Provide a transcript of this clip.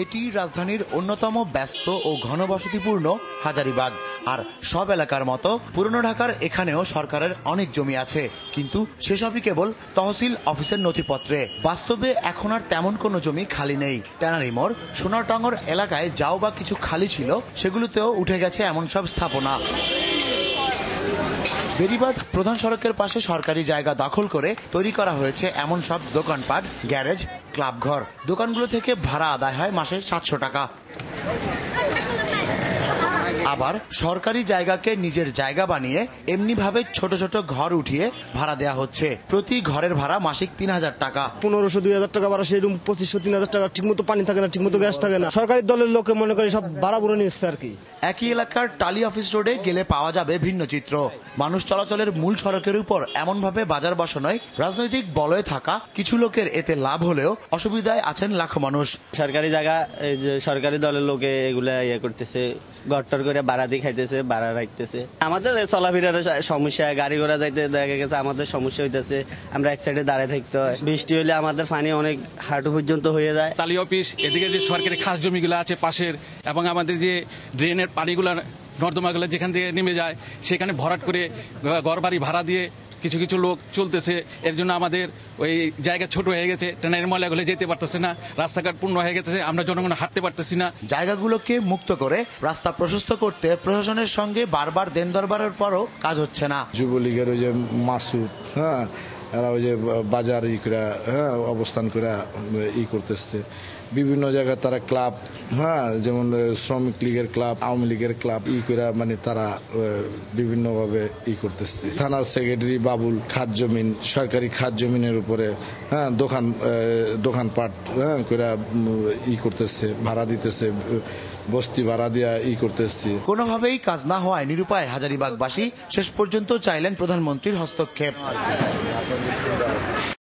এটি রাজধানীর অন্যতম ব্যস্ত ও ঘনবসতিপূর্ণ হাজারীবাগ। আর সব এলাকার মতো পুরনো ঢাকার এখানেও সরকারের অনেক জমি আছে, কিন্তু সেসবই কেবল তহসিল অফিসের নথিপত্রে। বাস্তবে এখন আর তেমন কোনো জমি খালি নেই। ট্যানারি মোড়, সোনারটাঙ্গর এলাকায় যাও বা কিছু খালি ছিল, সেগুলোতেও উঠে গেছে এমন সব স্থাপনা। বেড়িবাঁধ প্রধান সড়কের পাশে সরকারি জায়গা দখল করে তৈরি করা হয়েছে এমন সব দোকানপাট, গ্যারেজ, ক্লাবঘর। দোকানগুলো থেকে ভাড়া আদায় হয় মাসে 700 টাকা। আবার সরকারি জায়গাকে নিজের জায়গা বানিয়ে এমনিভাবে ছোট ছোট ঘর উঠিয়ে ভাড়া দেয়া হচ্ছে। প্রতি ঘরের ভাড়া মাসিক 3000 টাকা। 1500-2000 টাকা ভাড়া, সেই রুম 2500-3000 টাকা। ঠিকমতো পানি থাকে না, ঠিকমতো গ্যাস থাকে না। সরকারি দলের লোকে মনে করে সব ভাড়া বুড়ো নিচ্ছে আর কি। একই এলাকার টালি অফিস রোডে গেলে পাওয়া যাবে ভিন্ন চিত্র। মানুষ চলাচলের মূল সড়কের উপর এমনভাবে বাজার বসানোয় রাজনৈতিক বলয়ে থাকা কিছু লোকের এতে লাভ হলেও অসুবিধায় আছেন লাখো মানুষ। সরকারি জায়গা, এই যে সরকারি দলের লোকে এগুলা করতেছে, গট্টর করে ভাড়া দিয়ে খাইতেছে, ভাড়া রাখতেছে। আমাদের চলাফেরার সমস্যা, গাড়ি ঘোড়া যাইতে দেখা গেছে আমাদের সমস্যা হইতেছে। আমরা এক সাইডে দাঁড়িয়ে থাকতে হয়। বৃষ্টি হলে আমাদের পানি অনেক হাঁটু পর্যন্ত হয়ে যায়। টালি অফিস, এদিকে যে সরকারি খাস জমিগুলো আছে পাশের, এবং আমাদের যে ড্রেনের পানিগুলো, নর্দমাগুলো যেখান থেকে নেমে যায়, সেখানে ভরাট করে ঘর বাড়ি ভাড়া দিয়ে কিছু কিছু লোক চলতেছে। এর জন্য আমাদের ওই জায়গা ছোট হয়ে গেছে, ট্রেনের ময়লাগুলো যেতে পারতেছে না, রাস্তাঘাট পূর্ণ হয়ে গেছে, আমরা জনগণ হাঁটতে পারতেছি না। জায়গাগুলোকে মুক্ত করে রাস্তা প্রশস্ত করতে প্রশাসনের সঙ্গে বারবার দেন দরবারের পরও কাজ হচ্ছে না। যুবলীগের ওই যে মাসুদ, এরা ওই যে বাজার অবস্থান করে করতেছে। বিভিন্ন জায়গায় তারা ক্লাব, যেমন শ্রমিক লীগের ক্লাব, আওয়ামী লীগের ক্লাব করে মানে তারা বিভিন্ন ভাবে করতেছে। থানার সেক্রেটারি বাবুল খাত জমিন, সরকারি খাত জমিনের উপরে দোকানপাট করে করতেছে, ভাড়া দিতেছে, বস্তি ভাড়া দিয়া করতেছে। কোনোভাবেই কাজ না হওয়ায় নিরুপায় হাজারীবাগবাসী শেষ পর্যন্ত চাইলেন প্রধানমন্ত্রীর হস্তক্ষেপ।